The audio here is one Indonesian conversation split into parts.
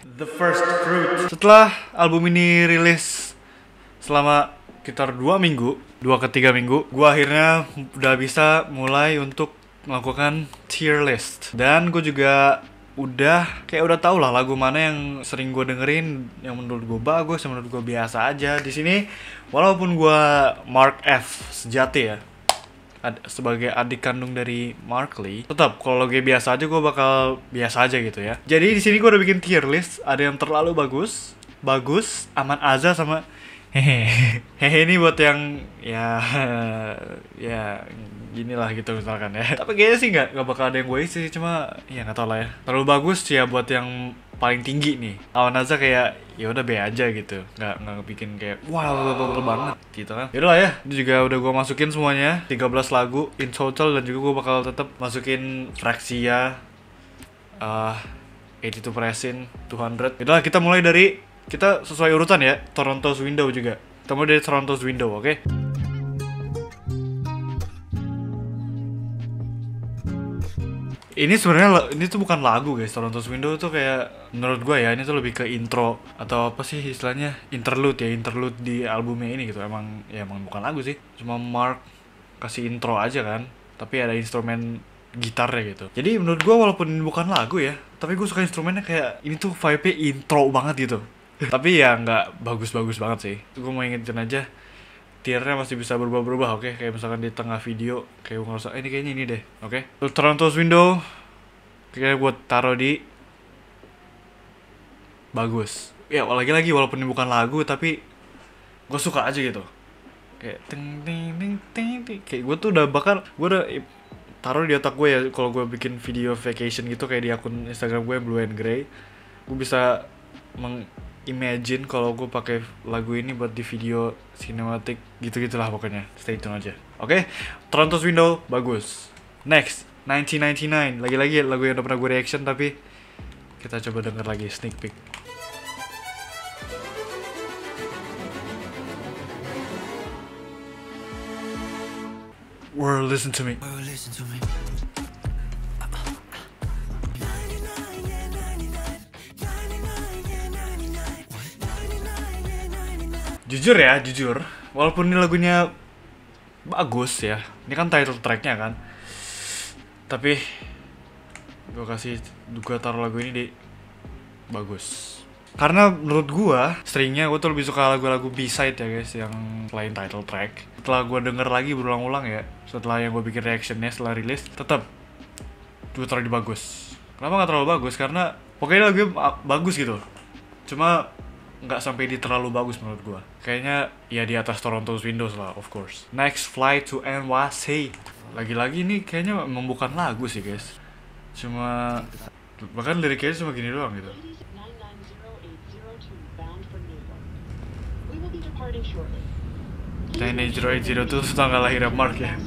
The First Fruit. Setelah album ini rilis selama sekitar 2 minggu, 2 ke 3 minggu, gue akhirnya udah bisa mulai untuk melakukan tier list. Dan gue juga udah tau lah lagu mana yang sering gue dengerin, yang menurut gue bagus, yang menurut gue biasa aja. Di sini walaupun gue Mark F sejati ya, sebagai adik kandung dari Mark Lee, tetap kalau lagu biasa aja gue bakal biasa aja gitu ya. Jadi di sini gue udah bikin tier list. Ada yang terlalu bagus, Aman Aza, sama hehe ini buat yang ya ya gini lah gitu misalkan ya. Tapi kayaknya sih nggak bakal ada yang gue isi, cuma ya nggak tau lah ya. Terlalu bagus ya buat yang paling tinggi nih. Awan Aza kayak ya udah B aja gitu, nggak bikin kayak wow banget gitu kan. Yaudah lah ya, ini juga udah gue masukin semuanya 13 lagu in total, dan juga gue bakal tetap masukin Fraxia, 82%, 200. Yaudah kita mulai dari, kita sesuai urutan ya, Toronto's Window juga. Kita mulai dari Toronto's Window, oke? Ini sebenarnya ini tuh bukan lagu guys. Toronto's Window tuh kayak menurut gue ya, ini tuh lebih ke intro atau apa sih istilahnya, interlude di albumnya ini gitu. Emang bukan lagu sih, cuma Mark kasih intro aja kan, tapi ada instrumen gitarnya gitu. Jadi menurut gue walaupun ini bukan lagu ya, tapi gue suka instrumennya, kayak ini tuh vibe-nya intro banget gitu. Tapi ya nggak bagus-bagus banget sih. Gue mau ingetin aja, tiernya masih bisa berubah-berubah, oke? Kayak misalkan di tengah video, kayak gue ngerasa, ini kayaknya ini deh, oke? Toronto's Window, kayaknya gue taruh di bagus. Ya, lagi-lagi walaupun ini bukan lagu, tapi gue suka aja gitu. Kayak ting ting ting ting ting. Kayak gue tuh gue udah taruh di otak gue ya, kalau gue bikin video vacation gitu, kayak di akun Instagram gue Blue and Grey, gue bisa imagine kalau gue pakai lagu ini buat di video cinematic gitu-gitulah pokoknya. Stay tune aja. Oke? Toronto's Window bagus. Next, 1999. Lagi-lagi lagu yang udah pernah gue reaction, tapi kita coba denger lagi sneak peek. World, listen to me. Jujur, walaupun ini lagunya bagus ya, ini kan title tracknya kan, tapi gue taruh lagu ini di bagus. Karena menurut gue tuh lebih suka lagu-lagu B-side ya guys, yang selain title track. Setelah gue denger lagi berulang-ulang ya, setelah yang gue bikin reactionnya setelah rilis, tetap gue taruh di bagus. Kenapa nggak terlalu bagus? Karena pokoknya lagunya bagus gitu, cuma nggak sampai di terlalu bagus menurut gua. Kayaknya ya di atas Toronto's Windows lah, of course. Next, Fly to NYC. Lagi-lagi ini kayaknya memang bukan lagu sih guys, cuma bahkan liriknya cuma gini doang gitu. 98080 tuh tanggal lahirnya Mark ya.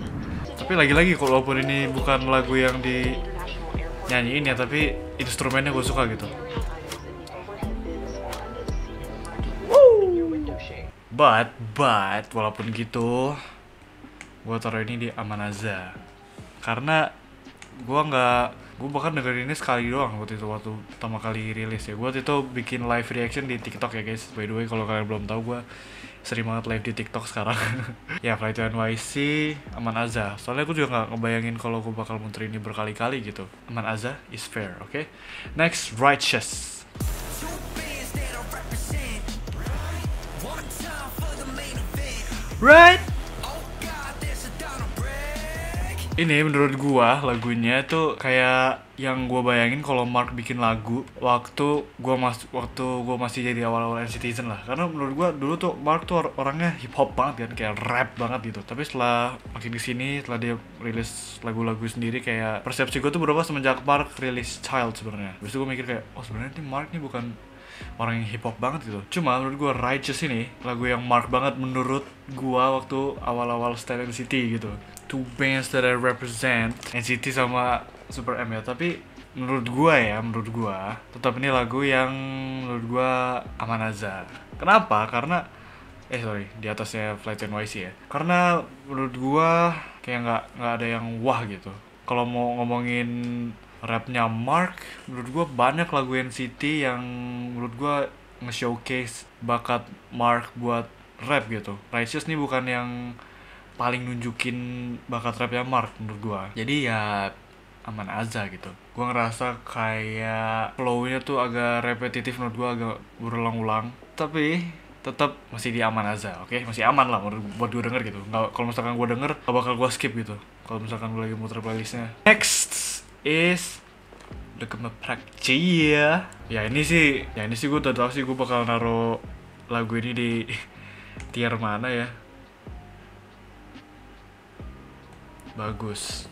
Tapi lagi-lagi walaupun ini bukan lagu yang di nyanyiin ya, tapi instrumennya gue suka gitu. But walaupun gitu, gue taruh ini di Aman Aza. Karena gue bahkan dengerin ini sekali doang waktu pertama kali rilis ya. Gue waktu itu bikin live reaction di TikTok ya guys. By the way, kalau kalian belum tahu, gue sering banget live di TikTok sekarang. Ya, Fly to NYC, Aman Aza. Soalnya gue juga nggak ngebayangin kalau gue bakal muter ini berkali-kali gitu. Aman Aza is fair, oke? Next, Righteous. Right? Ini menurut gua lagunya tuh kayak yang gua bayangin kalau Mark bikin lagu waktu gua masih jadi awal-awal NCTzen lah. Karena menurut gua dulu tuh Mark tuh orangnya hip hop banget kan, kayak rap banget gitu. Tapi setelah makin kesini, setelah dia rilis lagu-lagu sendiri, kayak persepsi gua tuh berubah semenjak Mark rilis Child sebenarnya. Terus gua mikir kayak, oh sebenarnya nih Mark nih bukan orang yang hip hop banget gitu. Cuma menurut gue Righteous ini lagu yang Mark banget menurut gue waktu awal-awal style NCT gitu. Two bands that I represent, NCT sama Super M ya. Tapi menurut gue tetap ini lagu yang menurut gue Aman Aza. Kenapa? Karena di atasnya Flight NYC ya. Karena menurut gue kayak nggak ada yang wah gitu. Kalau mau ngomongin rapnya Mark. Menurut gue banyak lagu NCT yang menurut gue nge-showcase bakat Mark buat rap gitu. Righteous nih bukan yang paling nunjukin bakat rapnya Mark menurut gue. Jadi ya aman aja gitu. Gue ngerasa kayak flow-nya tuh agak repetitif, menurut gue agak berulang-ulang. Tapi tetap masih di aman aja, oke? Masih aman lah buat gue denger gitu. Nggak, kalau misalkan gue denger, gak bakal gue skip gitu. Kalau misalkan gue lagi muter playlistnya. Next is The Gemeprek Cia. Ya ini sih gue udah tau sih gue bakal naruh lagu ini di tier mana ya. Bagus.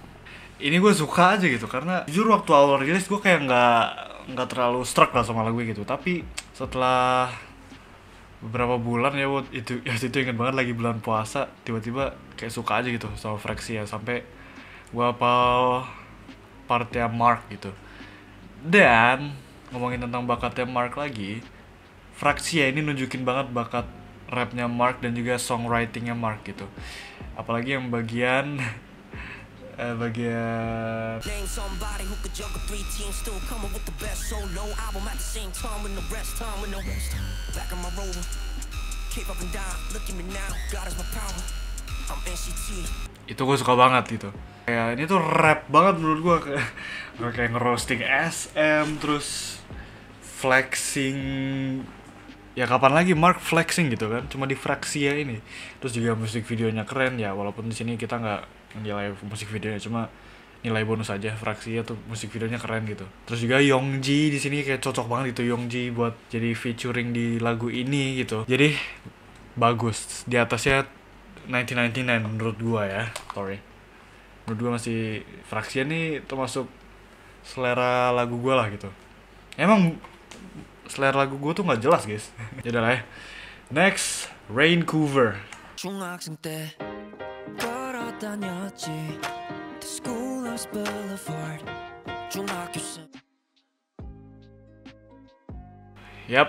Ini gue suka aja gitu karena jujur waktu awal rilis gue kayak nggak terlalu struck lah sama lagu gitu. Tapi setelah beberapa bulan ya itu inget banget lagi bulan puasa, tiba-tiba kayak suka aja gitu sama Fraksi ya, sampai gue hafal partnya Mark gitu. Dan ngomongin tentang bakatnya Mark lagi, Fraksi ya ini nunjukin banget bakat rapnya Mark dan juga songwritingnya Mark gitu. Apalagi yang bagian bagian itu gue suka banget gitu. Kayak ini tuh rap banget menurut gue, kayak ngerosting SM terus flexing. Ya kapan lagi Mark flexing gitu kan, cuma di Fraksi ya ini. Terus juga musik videonya keren ya, walaupun di sini kita nggak nilai musik videonya, cuma nilai bonus aja. Fraksi ya tuh musik videonya keren gitu. Terus juga Youngji di sini kayak cocok banget gitu Youngji buat jadi featuring di lagu ini gitu. Jadi bagus. Di atasnya 1999 menurut gua ya. Sorry. Menurut gua masih Fraksi nih termasuk selera lagu gua lah gitu. Emang selera lagu gue tuh nggak jelas guys. Yaudah lah ya. Next, Vancouver. Yap,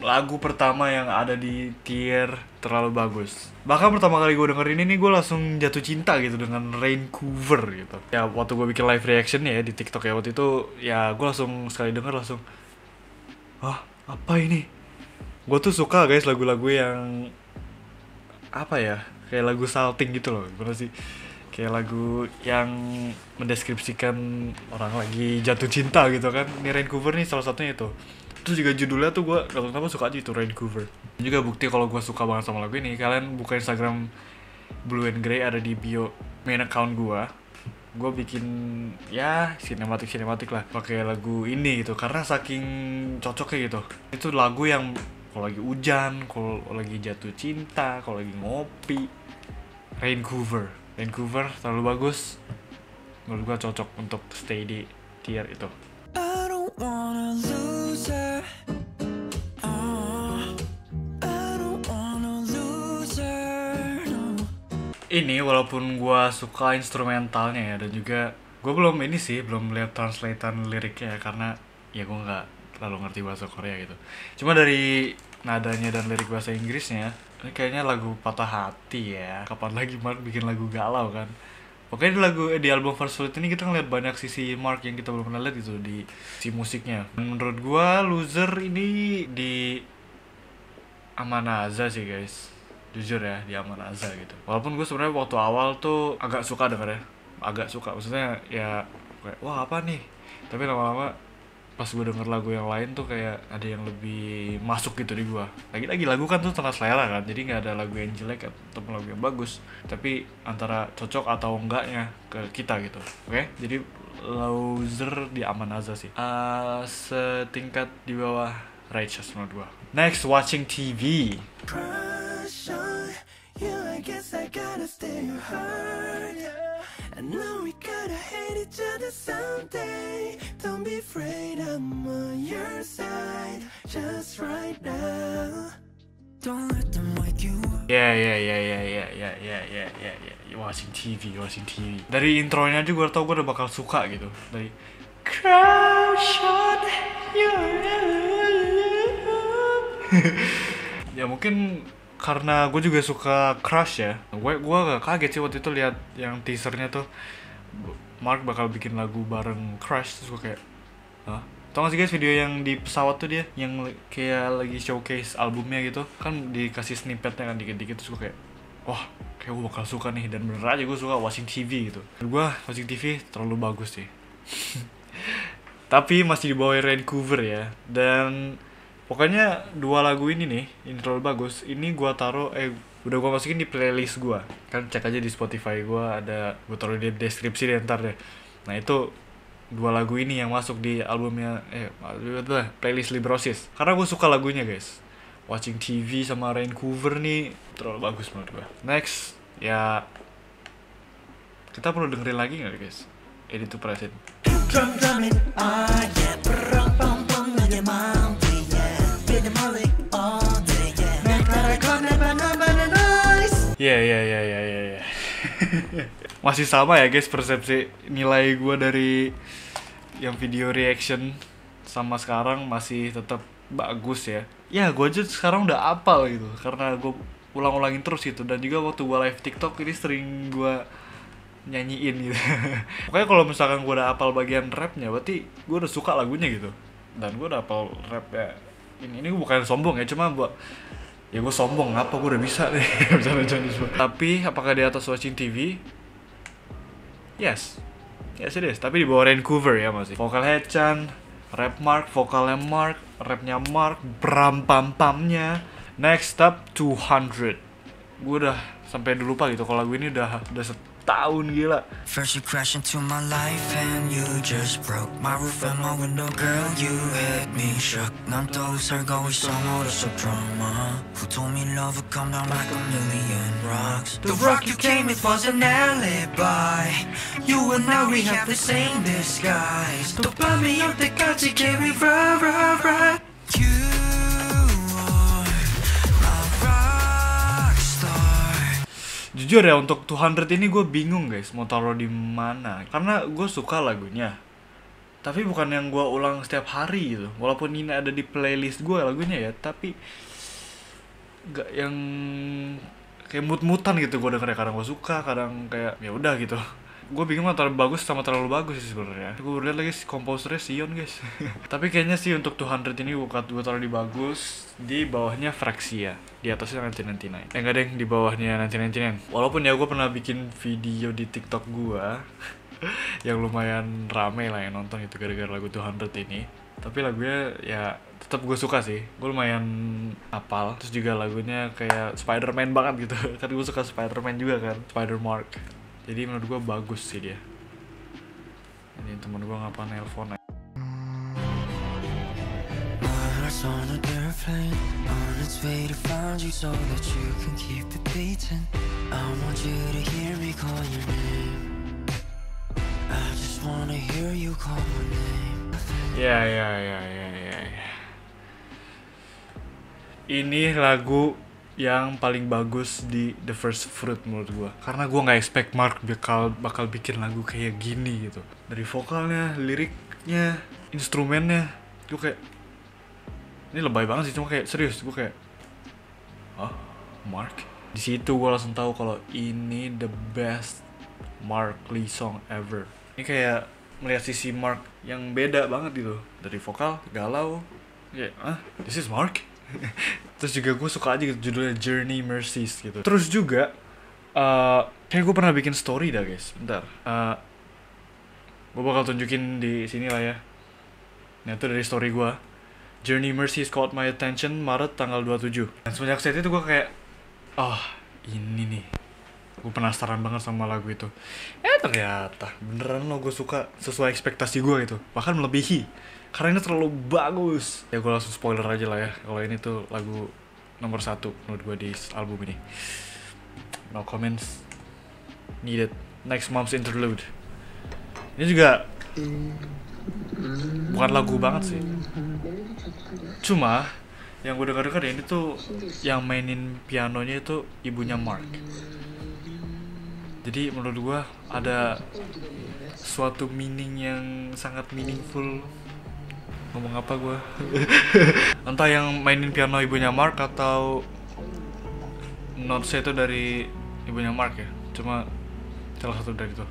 lagu pertama yang ada di tier terlalu bagus. Bahkan pertama kali gue dengerin ini gue langsung jatuh cinta gitu dengan Vancouver gitu. Ya waktu gue bikin live reaction ya di TikTok ya waktu itu, ya gue langsung sekali denger langsung, "Hah, apa ini?" Gue tuh suka guys lagu-lagu yang apa ya, kayak lagu salting gitu loh. Gimana sih? Kayak lagu yang mendeskripsikan orang lagi jatuh cinta gitu kan. Ini Vancouver nih salah satunya itu. Terus juga judulnya tuh gue gak tau suka aja itu Vancouver. Juga bukti kalau gue suka banget sama lagu ini, kalian buka Instagram Blue and Grey, ada di bio main account gue. Gue bikin ya sinematik lah pakai lagu ini gitu karena saking cocoknya gitu. Itu lagu yang kalau lagi hujan, kalau lagi jatuh cinta, kalau lagi ngopi. Vancouver terlalu bagus. Menurut gue cocok untuk stay di tier itu. I don't wanna lose her. Ini walaupun gue suka instrumentalnya ya, dan juga gue belum lihat translatean liriknya ya, karena ya gue nggak terlalu ngerti bahasa Korea gitu. Cuma dari nadanya dan lirik bahasa Inggrisnya, ini kayaknya lagu patah hati ya. Kapan lagi Mark bikin lagu galau kan? Pokoknya di album First Flight ini kita ngeliat banyak sisi Mark yang kita belum pernah lihat gitu di si musiknya. Menurut gue Loser ini di Amanaza sih guys. Jujur ya, di Amanaza gitu. Walaupun gue sebenarnya waktu awal tuh agak suka dengernya, maksudnya ya kayak wah apa nih, tapi lama-lama pas gue denger lagu yang lain tuh kayak ada yang lebih masuk gitu di gue. Lagi-lagi lagu kan tuh tengah selera kan, jadi nggak ada lagu yang jelek ataupun lagu yang bagus, tapi antara cocok atau enggaknya ke kita gitu. Oke? Jadi Loser di Amanaza sih, setingkat di bawah Righteous menurut gue. Next, Watching TV. You, I guess I gotta stay hard. I know we gotta hate each other someday. Don't be afraid, I'm on your side. Just right now. Don't let them wake you up. Yeah. Watching TV. Dari intronya aja gue tau gue udah bakal suka gitu. Dari crush on you. Ya mungkin karena gue juga suka Crush ya. Gue gak kaget sih waktu itu lihat yang teasernya tuh. Mark bakal bikin lagu bareng Crush. Terus gue kayak, hah? Tau gak sih guys video yang di pesawat tuh dia, yang kayak lagi showcase albumnya gitu, kan dikasih snippetnya kan dikit-dikit. Terus gue kayak, wah kayak gue bakal suka nih. Dan bener aja gue suka watching TV gitu. Gue watching TV terlalu bagus sih. Tapi masih di bawah Vancouver ya. Dan pokoknya 2 lagu ini nih, ini terlalu bagus. Ini gue taruh, udah gue masukin di playlist gue. Kan cek aja di Spotify gue ada, gue taruh di deskripsi deh ntar deh. Nah itu 2 lagu ini yang masuk di albumnya, playlist Librosis. Karena gue suka lagunya guys. Watching TV sama Vancouver nih terlalu bagus menurut gue. Next, ya kita perlu dengerin lagi gak guys? Edit to Present. Ya. Masih sama ya guys persepsi nilai gue dari yang video reaction sama sekarang masih tetap bagus ya. Ya gue aja sekarang udah apal gitu karena gue ulang-ulangin terus gitu. Dan juga waktu gue live TikTok ini sering gue nyanyiin gitu. Pokoknya kalau misalkan gue udah apal bagian rapnya berarti gue udah suka lagunya gitu. Dan gue udah apal rap ya. Ini gue bukan sombong ya, cuma buat ya gue sombong apa gue udah bisa nih. Tapi apakah di atas watching TV? Yes it is. Tapi di bawah Vancouver ya masih. Vokal Hechan, rap Mark, vokalnya Mark, rapnya Mark, bram pam pamnya. Next up 200. Gue udah sampai dulu lupa gitu kalau lagu ini udah setahun gila. First you crashed into my life and you just broke my roof and my window, girl, you had me shook. 난 또 살고 있어 어렸어 drama. Who told me love would come down like a million rocks? The rock you came with was an alibi. You and I, we have the same disguise. 또 밤이 올 때까지 carry right. You jujur ya untuk 200 ini gue bingung guys mau taruh di mana karena gue suka lagunya tapi bukan yang gue ulang setiap hari gitu. Walaupun ini ada di playlist gue lagunya ya, tapi gak yang kayak mut-mutan gitu gue dengernya. Kadang gue suka, kadang kayak ya udah gitu. Gue bingung antara bagus sama terlalu bagus sih sebenarnya. Gue lihat lagi komposernya Sion guys. Tapi kayaknya sih untuk 200 ini gue taruh di bagus. Di bawahnya Fraxia, di atasnya 1999. Enggak deh, di bawahnya 1999. Walaupun ya gue pernah bikin video di TikTok gue yang lumayan rame lah yang nonton itu gara-gara lagu 200 ini. Tapi lagunya ya tetap gue suka sih. Gue lumayan hafal. Terus juga lagunya kayak Spider-Man banget gitu. Kan gue suka Spider-Man juga kan, Spider-Mark. Jadi menurut gue bagus sih dia. Ini temen gue ngapa nelpon. On an airplane, on its way to find you so that you can keep it beating. I want you to hear me call your name. I just wanna hear you call my name. Ya. Ini lagu yang paling bagus di The First Fruit menurut gue. Karena gue nggak expect Mark bakal bikin lagu kayak gini gitu. Dari vokalnya, liriknya, instrumennya, gue kayak ini lebay banget sih, cuma kayak serius gue kayak Mark. Di situ gue langsung tahu kalau ini the best Mark Lee song ever. Ini kayak melihat sisi Mark yang beda banget gitu. Dari vokal galau, kayak this is Mark. Terus juga gue suka aja gitu judulnya Journey Mercies gitu. Terus juga kayak gue pernah bikin story dah guys. Bentar, gue bakal tunjukin di sini lah ya. Nah itu dari story gue. Journey Mercies caught my attention Maret tanggal 27. Dan semenjak saat itu gue kayak ini nih, gue penasaran banget sama lagu itu. Ternyata beneran loh gue suka sesuai ekspektasi gue gitu. Bahkan melebihi, karena ini terlalu bagus. Ya gue langsung spoiler aja lah ya, kalau ini tuh lagu nomor 1 menurut gue di album ini. No comments needed. Next Mom's Interlude. Ini juga bukan lagu banget sih, cuma yang gue denger ini tuh yang mainin pianonya itu ibunya Mark. Jadi menurut gue ada suatu meaning yang sangat meaningful. Ngomong apa gue? Entah yang mainin piano ibunya Mark atau notesnya itu dari ibunya Mark ya. Cuma salah satu dari itu.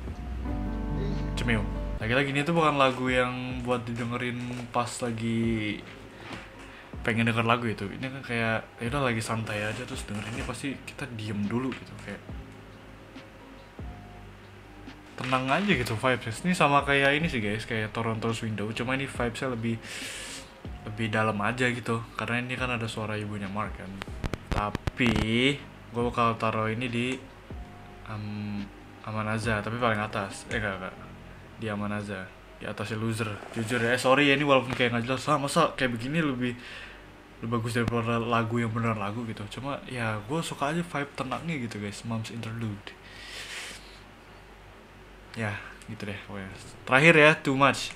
Cemil. Lagi-lagi ini tuh bukan lagu yang buat didengerin pas lagi pengen denger lagu itu. Ini kan kayak ya udah lagi santai aja terus dengerin ini pasti kita diem dulu gitu, kayak tenang aja gitu vibesnya. Ini sama kayak ini sih guys, kayak Toronto's Window, cuma ini vibesnya lebih dalam aja gitu karena ini kan ada suara ibunya Mark kan. Tapi gue bakal taruh ini di Amanaza, tapi paling atas. Enggak di Amanaza, di atasnya Loser. Jujur ya, sorry ya, ini walaupun kayak nggak jelas, masa kayak begini lebih bagus daripada lagu yang beneran lagu gitu. Cuma ya gue suka aja vibe tenangnya gitu guys. Mom's Interlude. Ya gitu deh pokoknya. Terakhir ya, Too Much.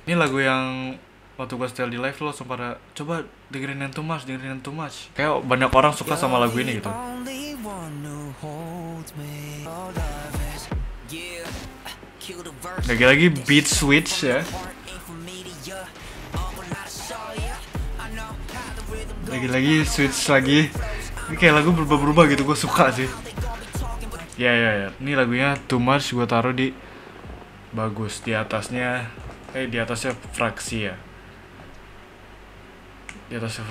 Ini lagu yang waktu gue setel di live lo langsung pada coba dengerin yang Too Much. Kayak banyak orang suka sama lagu ini gitu. Lagi-lagi beat switch ya. Lagi-lagi switch lagi. Ini kayak lagu berubah-berubah gitu, gue suka sih. Ya. Ini lagunya Too Much gue taruh di bagus di atasnya. Di atasnya Fraksi ya. Di atasnya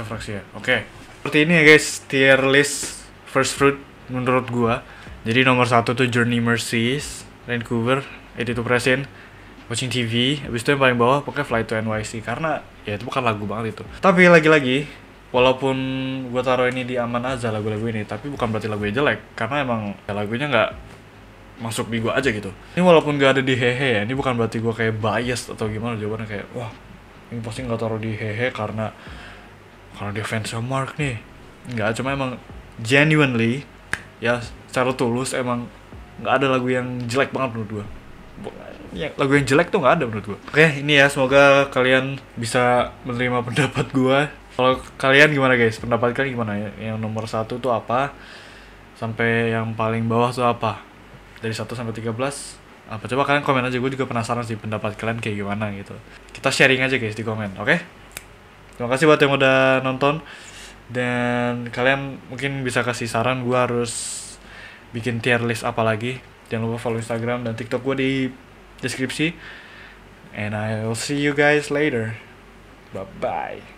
Fraksi ya. Oke. Seperti ini ya guys, tier list First Fruit menurut gua. Jadi nomor 1 tuh Journey Mercies, Vancouver, 82%, Watching TV. Habis itu yang paling bawah pokoknya Fly to NYC, karena ya itu bukan lagu banget itu. Tapi lagi-lagi walaupun gue taruh ini di Amanaza lagu-lagu ini, tapi bukan berarti lagunya jelek, karena emang ya, lagunya nggak masuk di gue aja gitu. Ini walaupun gak ada di Hehe ya, ini bukan berarti gue kayak bias atau gimana, jawabannya kayak wah ini pasti nggak taruh di Hehe karena dia fansnya Mark nih. Nggak, cuma emang genuinely ya secara tulus emang nggak ada lagu yang jelek banget menurut gue. Ya, lagu yang jelek tuh nggak ada menurut gue. Oke, ini ya, semoga kalian bisa menerima pendapat gue. Kalau kalian gimana guys? Pendapat kalian gimana ya? Yang nomor 1 tuh apa? Sampai yang paling bawah tuh apa? Dari 1 sampai 13 apa? Coba kalian komen aja, gue juga penasaran sih pendapat kalian kayak gimana gitu. Kita sharing aja guys di komen, oke? Terima kasih buat yang udah nonton. Dan kalian mungkin bisa kasih saran gue harus bikin tier list apa lagi. Jangan lupa follow Instagram dan TikTok gue di deskripsi. And I'll see you guys later. Bye-bye.